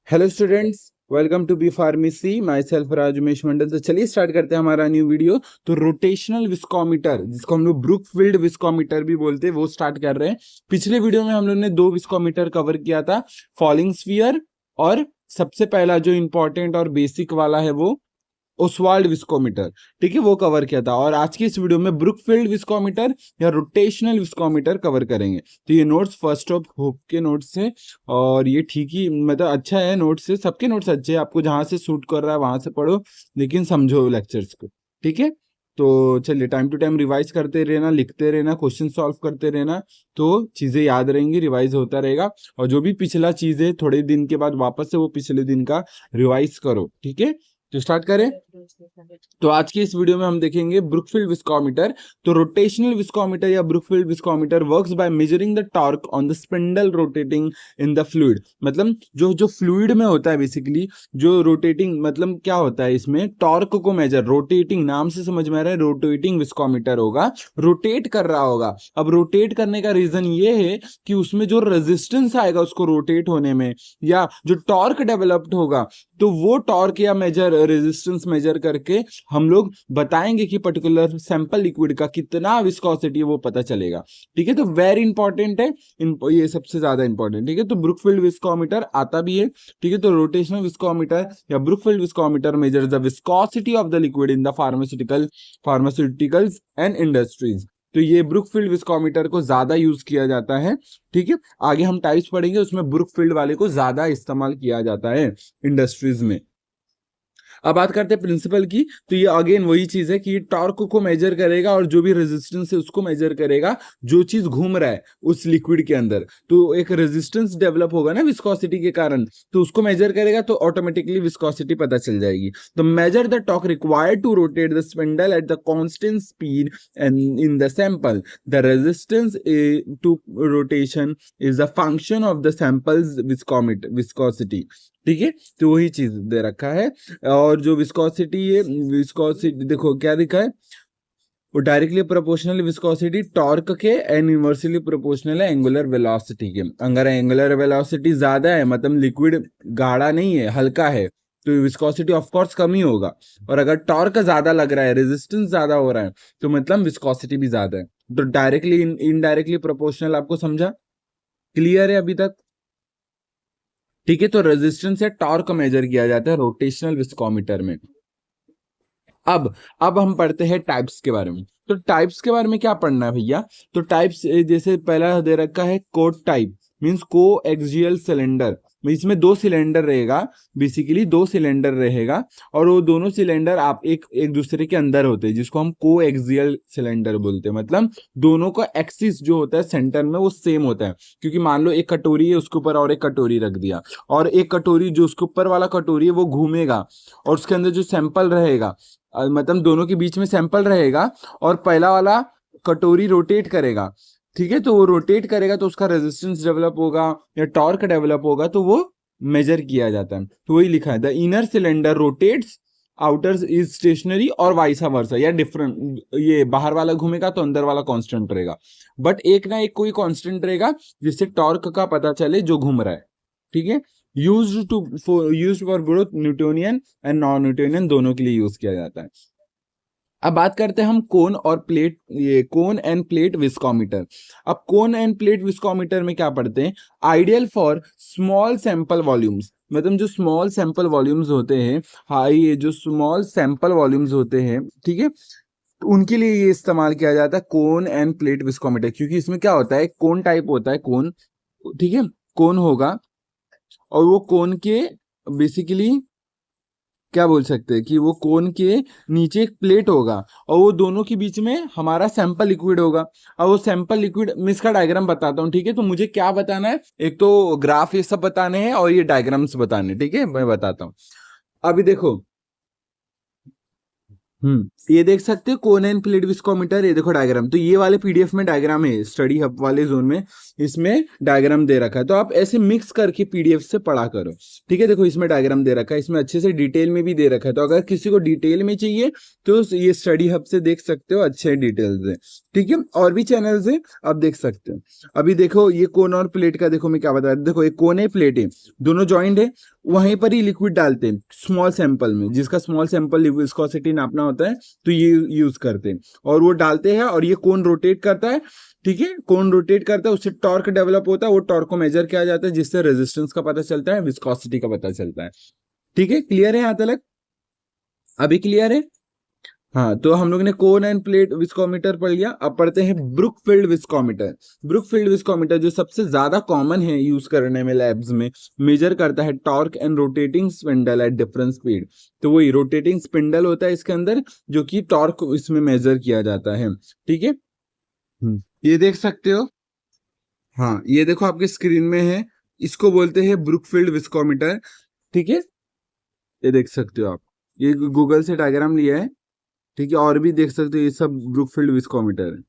Hello students, welcome to B pharmacy. Myself Raj Umesh Mandal. तो चलिए start करते हैं हमारा न्यू वीडियो। तो रोटेशनल विस्कोमीटर, जिसको हम लोग ब्रुकफील्ड विस्कोमीटर भी बोलते हैं, वो स्टार्ट कर रहे हैं। पिछले वीडियो में हम लोग ने दो विस्कोमीटर कवर किया था, फॉलिंग स्फीयर और सबसे पहला जो इंपॉर्टेंट और बेसिक वाला है वो ओसवाल्ड विस्कोमीटर। ठीक है, वो कवर किया था। और आज की इस वीडियो में ब्रुकफील्ड विस्कोमीटर या रोटेशनल विस्कोमीटर कवर करेंगे। तो ये नोट्स फर्स्ट ऑफ होप के नोट्स है और ये ठीक ही मतलब अच्छा है। नोट्स से सबके नोट्स अच्छे हैं, आपको जहां से सूट कर रहा है वहां से पढ़ो, लेकिन समझो लेक्चर्स को। ठीक है, तो चलिए टाइम टू टाइम रिवाइज करते रहना, लिखते रहना, क्वेश्चन सॉल्व करते रहना, तो चीजें याद रहेंगी, रिवाइज होता रहेगा। और जो भी पिछला चीज है थोड़े दिन के बाद वापस से वो पिछले दिन का रिवाइज करो। ठीक है, तो स्टार्ट करें। तो आज की इस वीडियो में हम देखेंगे ब्रुकफील्ड विस्कोमीटर। तो रोटेशनल विस्कोमीटर या Brookfield viscometer works by measuring the torque on the spindle rotating in the fluid. मतलब जो जो फ्लूइड में होता है, बेसिकली जो रोटेटिंग, मतलब क्या होता है इसमें टॉर्क को मेजर, रोटेटिंग नाम से समझ में आ रहा है, रोटेटिंग विस्कोमीटर होगा, रोटेट कर रहा होगा। अब रोटेट करने का रीजन ये है कि उसमें जो रेजिस्टेंस आएगा उसको रोटेट होने में, या जो टॉर्क डेवलप्ड होगा, तो वो टॉर्क या मेजर रेजिस्टेंस मेजर करके हम लोग बताएंगे कि पर्टिकुलर सैंपल लिक्विड का कितना विस्कोसिटी है वो पता चलेगा। ठीक है, तो वेरी इंपॉर्टेंट है, ये सबसे ज्यादा इंपॉर्टेंट। ठीक है, तो ब्रुकफील्ड विस्कोमीटर आता भी है। ठीक है, तो रोटेशनल विस्कोमीटर या Brookfield viscometer measures the viscosity of the liquid in the pharmaceuticals and industries. तो ये ब्रुकफील्ड विस्कोमीटर को ज्यादा यूज किया जाता है। ठीक है, आगे हम टाइप्स पढ़ेंगे, उसमें ब्रुकफील्ड वाले को ज्यादा इस्तेमाल किया जाता है इंडस्ट्रीज में। अब बात करते हैं प्रिंसिपल की। तो ये अगेन वही चीज है कि टॉर्क को मेजर करेगा और जो भी रेजिस्टेंस है उसको मेजर करेगा, जो चीज घूम रहा है उस लिक्विड के अंदर। तो एक रेजिस्टेंस डेवलप होगा ना विस्कोसिटी के कारण, तो उसको मेजर करेगा तो ऑटोमेटिकली विस्कोसिटी पता चल जाएगी। तो measure the torque required to rotate the spindle at the constant speed and in the sample. The resistance to rotation is the function of the sample's viscosity. ठीक है, तो वही चीज दे रखा है। और जो विस्कोसिटी है, विस्कोसिटी देखो क्या लिखा है, वो डायरेक्टली प्रोपोर्शनल विस्कोसिटी टॉर्क के एंड इनवर्सली प्रोपोर्शनल है एंगुलर वेलोसिटी के। अगर एंगुलर वेलोसिटी ज्यादा है, मतलब लिक्विड गाढ़ा नहीं है, हल्का है, तो विस्कोसिटी ऑफ कोर्स कम ही होगा। और अगर टॉर्क ज्यादा लग रहा है, रेजिस्टेंस ज्यादा हो रहा है, तो मतलब विस्कोसिटी भी ज्यादा है। तो डायरेक्टली इनडायरेक्टली प्रोपोर्शनल आपको समझा, क्लियर है अभी तक? ठीक है, तो रेजिस्टेंस से टॉर्क मेजर किया जाता है रोटेशनल विस्कोमीटर में। अब हम पढ़ते हैं टाइप्स के बारे में। तो टाइप्स के बारे में क्या पढ़ना है भैया? तो टाइप्स जैसे पहला दे रखा है कोट टाइप, मींस को एक्सियल सिलेंडर। इसमें दो सिलेंडर रहेगा, बेसिकली दो सिलेंडर रहेगा, और वो दोनों सिलेंडर आप एक एक दूसरे के अंदर होते हैं, जिसको हम को एक्सियल सिलेंडर बोलते हैं। मतलब दोनों का एक्सिस जो होता है सेंटर में वो सेम होता है। क्योंकि मान लो एक कटोरी है, उसके ऊपर और एक कटोरी रख दिया, और एक कटोरी जो उसके ऊपर वाला कटोरी है वो घूमेगा, और उसके अंदर जो सैंपल रहेगा, मतलब दोनों के बीच में सैंपल रहेगा, और पहला वाला कटोरी रोटेट करेगा। ठीक है, तो वो रोटेट करेगा तो उसका रेजिस्टेंस डेवलप होगा या टॉर्क डेवलप होगा, तो वो मेजर किया जाता है। तो वही लिखा है, the inner cylinder rotates, outer is stationary, और वाइसा वर्सा, या डिफरेंट, ये बाहर वाला घूमेगा तो अंदर वाला कांस्टेंट रहेगा, बट एक ना एक कोई कांस्टेंट रहेगा जिससे टॉर्क का पता चले जो घूम रहा है। ठीक है, used for both Newtonian and non Newtonian, दोनों के लिए यूज किया जाता है। अब बात करते हैं हम कोन और प्लेट, ये कोन एंड प्लेट विस्कोमीटर। अब कोन एंड प्लेट विस्कोमीटर में क्या पढ़ते हैं? Ideal for small sample volumes, मतलब जो स्मॉल सैंपल वॉल्यूम्स होते हैं, हाई जो स्मॉल सैंपल वॉल्यूम्स होते हैं, ठीक है, तो उनके लिए ये इस्तेमाल किया जाता है कोन एंड प्लेट विस्कोमीटर। क्योंकि इसमें क्या होता है, कोन टाइप होता है कोन, ठीक है, कोन होगा, और वो कोन के बेसिकली क्या बोल सकते हैं कि वो कोन के नीचे एक प्लेट होगा, और वो दोनों के बीच में हमारा सैंपल लिक्विड होगा। और वो सैंपल लिक्विड, मैं इसका डायग्राम बताता हूँ। ठीक है, तो मुझे क्या बताना है, एक तो ग्राफ ये सब बताने हैं और ये डायग्राम्स बताने। ठीक है, मैं बताता हूँ। अभी देखो, ये देख सकते हो कोन एंड प्लेट विस्कोमीटर, ये देखो डायग्राम। तो ये वाले पीडीएफ में डायग्राम है, स्टडी हब वाले जोन में इसमें डायग्राम दे रखा है, तो आप ऐसे मिक्स करके पीडीएफ से पढ़ा करो। ठीक है, देखो इसमें डायग्राम दे रखा है, इसमें अच्छे से डिटेल में भी दे रखा है। तो अगर किसी को डिटेल में चाहिए तो ये स्टडी हब से देख सकते हो, अच्छे डिटेल्स है। ठीक है, और भी चैनल्स है, आप देख सकते हो। अभी देखो ये कोन और प्लेट का, देखो मैं क्या बता रहा हूं, देखो एक कोन है, प्लेट है, दोनों ज्वाइंट है, वहीं पर ही लिक्विड डालते हैं स्मॉल सैंपल में, जिसका स्मॉल सैंपल विस्कोसिटी नापना होता है तो ये यूज करते हैं, और वो डालते हैं और ये कोन रोटेट करता है। ठीक है, कोन रोटेट करता है, उससे टॉर्क डेवलप होता है, वो टॉर्क को मेजर किया जाता है, जिससे रेजिस्टेंस का पता चलता है, विस्कोसिटी का पता चलता है। ठीक है, क्लियर है यहाँ तक? अभी क्लियर है? हाँ, तो हम लोग ने कोन एंड प्लेट विस्कोमीटर पढ़ लिया। अब पढ़ते हैं ब्रुकफील्ड विस्कोमीटर। ब्रुकफील्ड विस्कोमीटर जो सबसे ज्यादा कॉमन है यूज करने में लैब्स में, मेजर करता है torque and rotating spindle at different speed. तो वही रोटेटिंग स्पिंडल होता है इसके अंदर, जो कि टॉर्क इसमें मेजर किया जाता है। ठीक है, ये देख सकते हो। हाँ, ये देखो आपके स्क्रीन में है, इसको बोलते हैं ब्रुकफील्ड विस्कोमीटर। ठीक है, ये देख सकते हो आप, ये गूगल से डायग्राम लिया है। ठीक है, और भी देख सकते हो, ये सब ब्रुकफील्ड विस्कोमीटर है।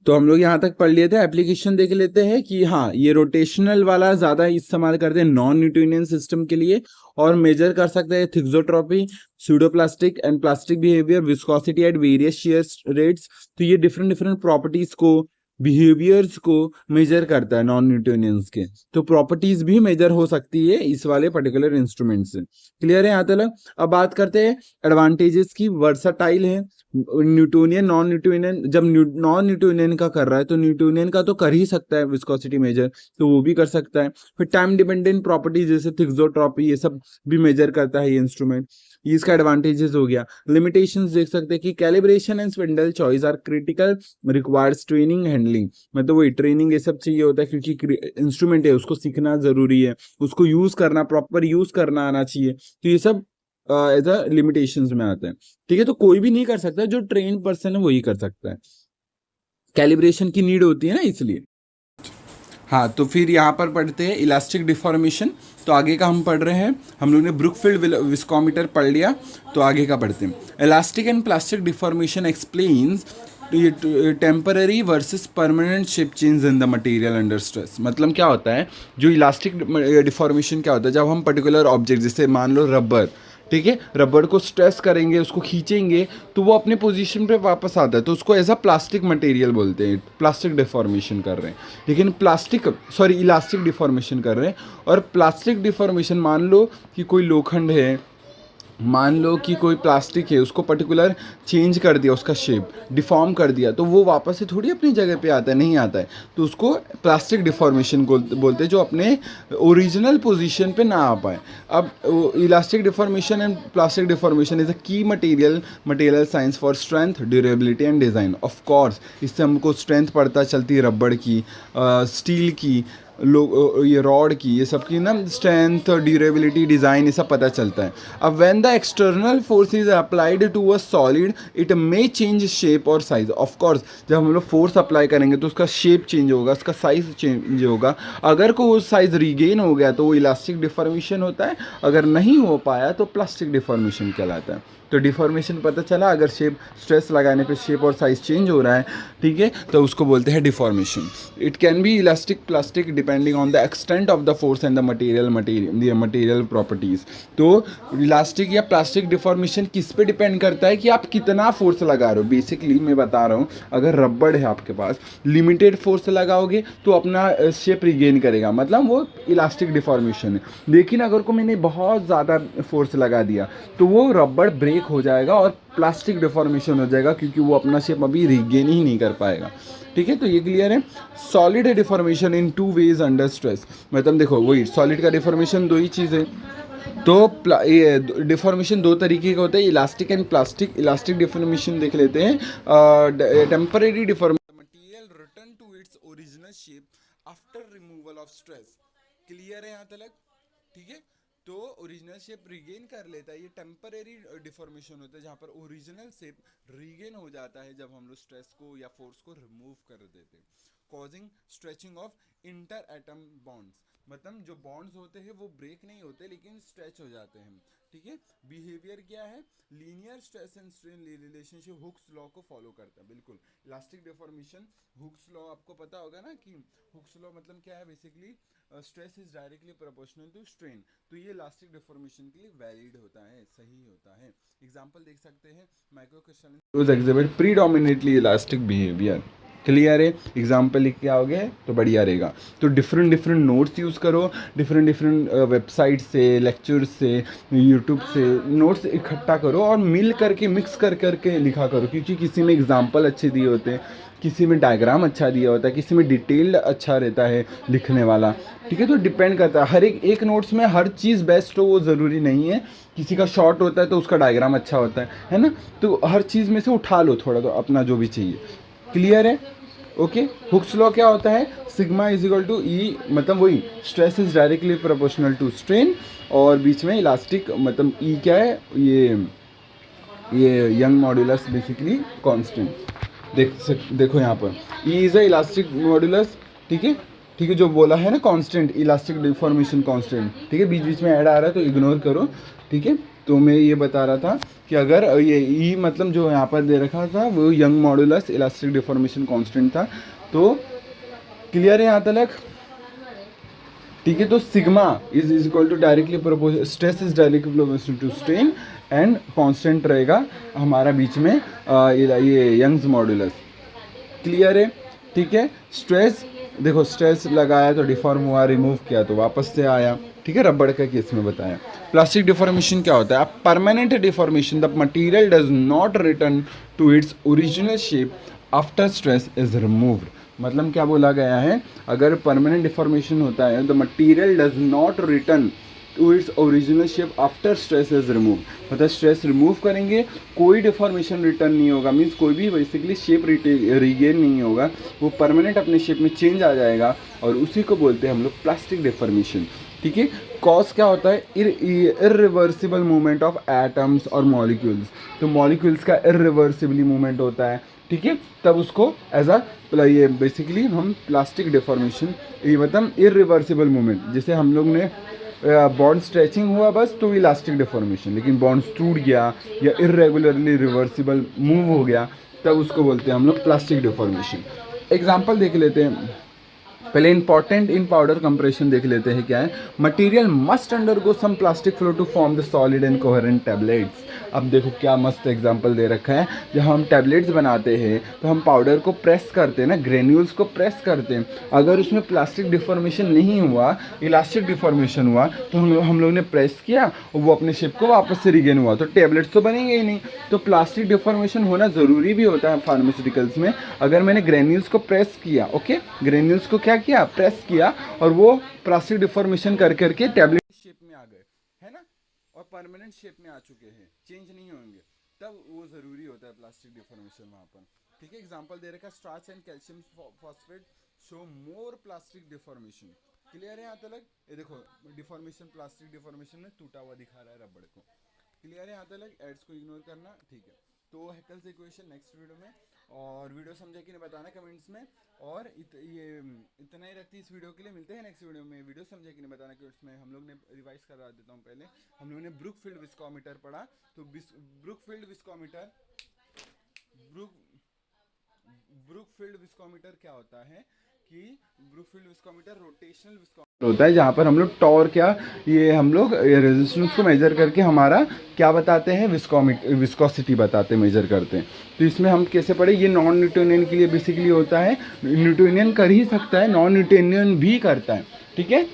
तो हम लोग यहाँ तक पढ़ लिए थे। एप्लीकेशन देख लेते हैं कि हाँ, ये रोटेशनल वाला ज्यादा इस्तेमाल करते हैं नॉन न्यूटोनियन सिस्टम के लिए, और मेजर कर सकते हैं thixotropy, pseudoplastic and plastic behaviour, viscosity at various shear rates. तो ये डिफरेंट डिफरेंट प्रॉपर्टीज को, बिहेवियर्स को मेजर करता है नॉन न्यूटोनियंस के। तो प्रॉपर्टीज भी मेजर हो सकती है इस वाले पर्टिकुलर इंस्ट्रूमेंट से। क्लियर है यहाँ तक? अब बात करते हैं एडवांटेजेस की। वर्साटाइल है, न्यूटोनियन नॉन न्यूटोनियन, जब नॉन न्यूटोनियन का कर रहा है तो न्यूटोनियन का तो कर ही सकता है विस्कोसिटी मेजर, तो वो भी कर सकता है। फिर टाइम डिपेंडेंट प्रॉपर्टीज जैसे थिक्सोट्रॉपी, ये सब भी मेजर करता है ये इंस्ट्रूमेंट। ये इसका एडवांटेजेस हो गया। लिमिटेशंस देख सकते हैं कि calibration and spindle choice are critical, requires training handling. मतलब वही ट्रेनिंग ये सब चाहिए होता है, क्योंकि इंस्ट्रूमेंट है, उसको सीखना जरूरी है, उसको यूज करना, प्रॉपर यूज करना आना चाहिए। तो ये सब एज अ लिमिटेशंस में आते हैं। ठीक है, तो कोई भी नहीं कर सकता, जो ट्रेन पर्सन है वही कर सकता है। कैलिब्रेशन की नीड होती है ना, इसलिए। हाँ, तो फिर यहाँ पर पढ़ते हैं इलास्टिक डिफॉर्मेशन। तो आगे का हम पढ़ रहे हैं, हम लोग ने ब्रुकफील्ड विस्कोमीटर पढ़ लिया, तो आगे का पढ़ते हैं। Elastic and plastic deformation explains temporary versus permanent shape change in the material under stress. मतलब क्या होता है, जो इलास्टिक डिफॉर्मेशन क्या होता है, जब हम पर्टिकुलर ऑब्जेक्ट, जैसे मान लो रबर, ठीक है, रबर को स्ट्रेस करेंगे, उसको खींचेंगे, तो वो अपने पोजीशन पे वापस आता है, तो उसको एज अ प्लास्टिक मटेरियल बोलते हैं, प्लास्टिक डिफॉर्मेशन कर रहे हैं। लेकिन इलास्टिक डिफॉर्मेशन कर रहे हैं। और प्लास्टिक डिफॉर्मेशन, मान लो कि कोई लोखंड है, मान लो कि कोई प्लास्टिक है, उसको पर्टिकुलर चेंज कर दिया, उसका शेप डिफॉर्म कर दिया, तो वो वापस से थोड़ी अपनी जगह पे आता है, नहीं आता है। तो उसको प्लास्टिक डिफॉर्मेशन बोलते हैं, जो अपने ओरिजिनल पोजीशन पे ना आ पाए। अब elastic deformation and plastic deformation is a key material science for strength, durability and design. Of course इससे हमको स्ट्रेंथ पता चलती है, रबड़ की, स्टील की, ये रॉड की, ये सब की ना स्ट्रेंथ, ड्यूरेबिलिटी, डिज़ाइन, ये सब पता चलता है। अब when the external force is applied to a solid it may change shape और साइज। ऑफ कोर्स जब हम लोग फोर्स अप्लाई करेंगे तो उसका शेप चेंज होगा, उसका साइज चेंज होगा। अगर को वो साइज रिगेन हो गया तो वो इलास्टिक डिफॉर्मेशन होता है, अगर नहीं हो पाया तो प्लास्टिक डिफॉर्मेशन कहलाता है। तो डिफॉर्मेशन पता चला, अगर शेप, स्ट्रेस लगाने पे शेप और साइज चेंज हो रहा है, ठीक है, तो उसको बोलते हैं deformation. It can be elastic, plastic, depending on the extent of the force and the material properties. तो इलास्टिक या प्लास्टिक डिफॉर्मेशन किस पे डिपेंड करता है कि आप कितना फोर्स लगा रहे हो। बेसिकली मैं बता रहा हूँ, अगर रबड़ है आपके पास, लिमिटेड फोर्स लगाओगे तो अपना शेप रिगेन करेगा, मतलब वो इलास्टिक डिफॉर्मेशन है। लेकिन अगर को मैंने बहुत ज़्यादा फोर्स लगा दिया तो वो रबड़ ब्रेक हो जाएगा और प्लास्टिक डिफॉर्मेशन हो जाएगा, क्योंकि वो अपना शेप अभी रिगेन ही नहीं कर पाएगा। ठीक है, तो ये क्लियर है। Solid deformation in two ways under stress. मतलब देखो, वही सॉलिड का डिफॉर्मेशन दो ही चीज़ है। तो ये डिफॉर्मेशन दो तरीके का होता है, elastic and plastic. Elastic deformation देख लेते हैं। Temporary deformation, material return to its original shape after removal of stress. Clear है यहाँ तक? ठीक है, तो ओरिजिनल शेप रिगेन कर लेता है, ये टेम्परेरी डिफॉर्मेशन होता है, जहाँ पर ओरिजिनल शेप रिगेन हो जाता है जब हम लोग स्ट्रेस को या फोर्स को रिमूव कर देते हैं। Causing stretching of inter atom bonds. मतलब जो बॉन्ड्स होते हैं वो ब्रेक नहीं होते लेकिन स्ट्रेच हो जाते हैं। ठीक है, बिहेवियर क्या है, linear stress and strain relationship Hooke's law को फॉलो करता है। बिल्कुल, इलास्टिक डिफॉर्मेशन, हुक्स लॉ आपको पता होगा ना, कि हुक्स लॉ मतलब क्या है, basically stress is directly proportional to strain. तो ये इलास्टिक डिफॉर्मेशन के लिए वैलिड होता है, सही होता है। एग्जांपल देख सकते हैं, micro crystal exhibit predominantly elastic behaviour. Clear है? एग्जाम्पल लिख के आओगे तो बढ़िया रहेगा। तो डिफरेंट नोट्स यूज़ करो, डिफरेंट वेबसाइट से, लेक्चर से, यूट्यूब से नोट्स इकट्ठा करो और मिल करके मिक्स कर करके लिखा करो, क्योंकि किसी में एग्जाम्पल अच्छे दिए होते हैं, किसी में डायग्राम अच्छा दिया होता है, किसी में डिटेल्ड अच्छा रहता है लिखने वाला, ठीक है। तो डिपेंड करता है, हर एक नोट्स में हर चीज़ बेस्ट हो वो ज़रूरी नहीं है। किसी का शॉर्ट होता है तो उसका डायग्राम अच्छा होता है ना। तो हर चीज़ में से उठा लो थोड़ा, तो अपना जो भी चाहिए। क्लियर है? ओके। हुक्स लॉ क्या होता है? Sigma is equal to E, मतलब वही stress is directly proportional to strain, और बीच में इलास्टिक, मतलब ई क्या है, ये यंग मॉड्यूलस बेसिकली कांस्टेंट। देखो यहाँ पर E is a elastic modulus, ठीक है, ठीक है, जो बोला है ना कांस्टेंट, इलास्टिक डिफॉर्मेशन कांस्टेंट, ठीक है। बीच बीच में ऐड आ रहा है तो इग्नोर करो, ठीक है। तो मैं ये बता रहा था कि अगर ये ई मतलब जो यहाँ पर दे रखा था वो Young modulus elastic deformation constant था। तो क्लियर है यहाँ तक? ठीक है। तो sigma is equal to directly proportional, stress is directly proportional to strain, and constant रहेगा हमारा बीच में ये यंग्स मॉड्यूलस। क्लियर है? ठीक है। स्ट्रेस, देखो स्ट्रेस लगाया तो डिफॉर्म हुआ, रिमूव किया तो वापस से आया, ठीक है। रबड़ का केस में बताया। प्लास्टिक डिफॉर्मेशन क्या होता है? Permanent deformation, the material does not return to its original shape after stress is removed. मतलब क्या बोला गया है? अगर परमानेंट डिफॉर्मेशन होता है, the material does not return to its original shape after stress is remove, मतलब स्ट्रेस रिमूव करेंगे कोई डिफॉर्मेशन रिटर्न नहीं होगा, मीन्स कोई भी बेसिकली शेप रिगेन नहीं होगा, वो परमानेंट अपने शेप में चेंज आ जाएगा, और उसी को बोलते हैं हम लोग प्लास्टिक डिफॉर्मेशन, ठीक है। कॉज क्या होता है? इरिवर्सिबल मूवमेंट ऑफ एटम्स और मॉलिक्यूल्स। तो मॉलिक्यूल्स का इरिवर्सिबली मूवमेंट होता है, ठीक है, तब उसको एज अ ये बेसिकली हम प्लास्टिक डिफॉर्मेशन, ये मतलब इरिवर्सिबल मूवमेंट। जैसे हम लोग ने बॉन्ड स्ट्रेचिंग हुआ बस तो इलास्टिक डिफॉर्मेशन, लेकिन बॉन्ड्स टूट गया या इरेगुलरली रिवर्सिबल मूव हो गया तब उसको बोलते हैं हम लोग प्लास्टिक डिफॉर्मेशन। एग्जांपल देख लेते हैं। पहले इंपॉर्टेंट इन पाउडर कंप्रेशन देख लेते हैं क्या है। Material must undergo some plastic flow to form the solid and coherent tablets. अब देखो क्या मस्त एग्जांपल दे रखा है। जब हम टैबलेट्स बनाते हैं तो हम पाउडर को प्रेस करते हैं ना, ग्रेन्यूल्स को प्रेस करते हैं। अगर उसमें प्लास्टिक डिफॉर्मेशन नहीं हुआ, इलास्टिक डिफॉर्मेशन हुआ, तो हम लोग ने प्रेस किया और वो अपने शेप को वापस से रिगेन हुआ, तो टैबलेट्स तो बनेंगे ही नहीं। तो प्लास्टिक डिफॉर्मेशन होना ज़रूरी भी होता है फार्मास्यूटिकल्स में। अगर मैंने ग्रेन्यूल्स को प्रेस किया, ओके, ग्रेन्यूल्स को क्या किया, प्रेस किया, और वो प्लास्टिक डिफॉर्मेशन कर करके टैबलेट शेप में आ गए, है ना, और परमानेंट शेप में आ चुके हैं, चेंज नहीं होंगे, तब वो जरूरी होता है प्लास्टिक डिफॉर्मेशन वहाँ पर, ठीक है। एग्जांपल दे रखा है, starch and calcium phosphate show more plastic deformation. Clear है यहाँ तक? ये देखो डिफॉर्मेशन, प्लास्टिक डिफॉर्मेशन में टूटा हुआ दिखा रहा है रबड़ को। क्लियर है यहाँ तक? एड्स को इग्नोर करना, ठीक है। तो हैकेल्स इक्वेशन नेक्स्ट वीडियो में, और वीडियो समझा कि नहीं बताना कमेंट्स में, और ये इतना ही रखती इस वीडियो के लिए। मिलते हैं नेक्स्ट वीडियो में। वीडियो समझा कि नहीं बताना कमेंट्स में। हम लोग ने रिवाइज करवा देता हूँ पहले। हम लोग ने ब्रुकफील्ड विस्कोमीटर पढ़ा, तो ब्रुकफील्ड विस्कोमीटर क्या होता है कि ब्रुकफील्ड विस्कोमीटर रोटेशनल विस्कोमीटर होता है, जहाँ पर हम लोग टॉर्क या ये हम लोग रेजिस्टेंस को मेजर करके हमारा क्या बताते हैं, विस्कोसिटी बताते हैं, मेजर करते हैं। तो इसमें हम कैसे पढ़े, ये नॉन न्यूटोनियन के लिए बेसिकली होता है। न्यूटोनियन कर ही सकता है, नॉन न्यूटोनियन भी करता है, ठीक है।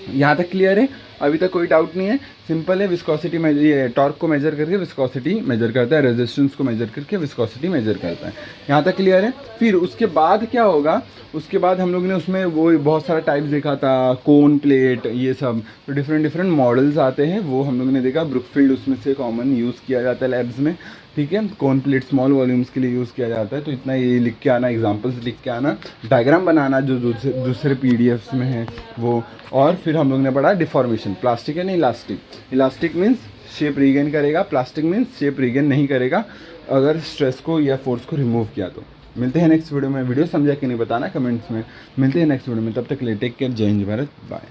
यहाँ तक क्लियर है? अभी तक कोई डाउट नहीं है? सिंपल है। विस्कोसिटी में ये टॉर्क को मेजर करके विस्कोसिटी मेजर करता है, रेजिस्टेंस को मेजर करके विस्कोसिटी मेजर करता है। यहाँ तक क्लियर है? फिर उसके बाद क्या होगा, उसके बाद हम लोग ने उसमें वो बहुत सारा टाइप्स देखा था, कोन प्लेट, ये सब, तो डिफरेंट मॉडल्स आते हैं, वो हम लोग ने देखा। ब्रुकफील्ड उसमें से कॉमन यूज़ किया जाता है लैब्स में, ठीक है। कोन प्लेट स्मॉल वॉल्यूम्स के लिए यूज़ किया जाता है। तो इतना ये लिख के आना, एग्जांपल्स लिख के आना, डायग्राम बनाना जो दूसरे पीडीएफ्स में है वो। और फिर हम लोग ने पढ़ा डिफॉर्मेशन, प्लास्टिक है नहीं elastic. Elastic means shape regain करेगा, प्लास्टिक मीन्स शेप रीगेन नहीं करेगा अगर स्ट्रेस को या फोर्स को रिमूव किया तो। मिलते हैं नेक्स्ट वीडियो में। वीडियो समझा कि नहीं बताना कमेंट्स में। मिलते हैं नेक्स्ट वीडियो में, तब तक के लिए टेक केयर, जय हिंद भारत, बाय।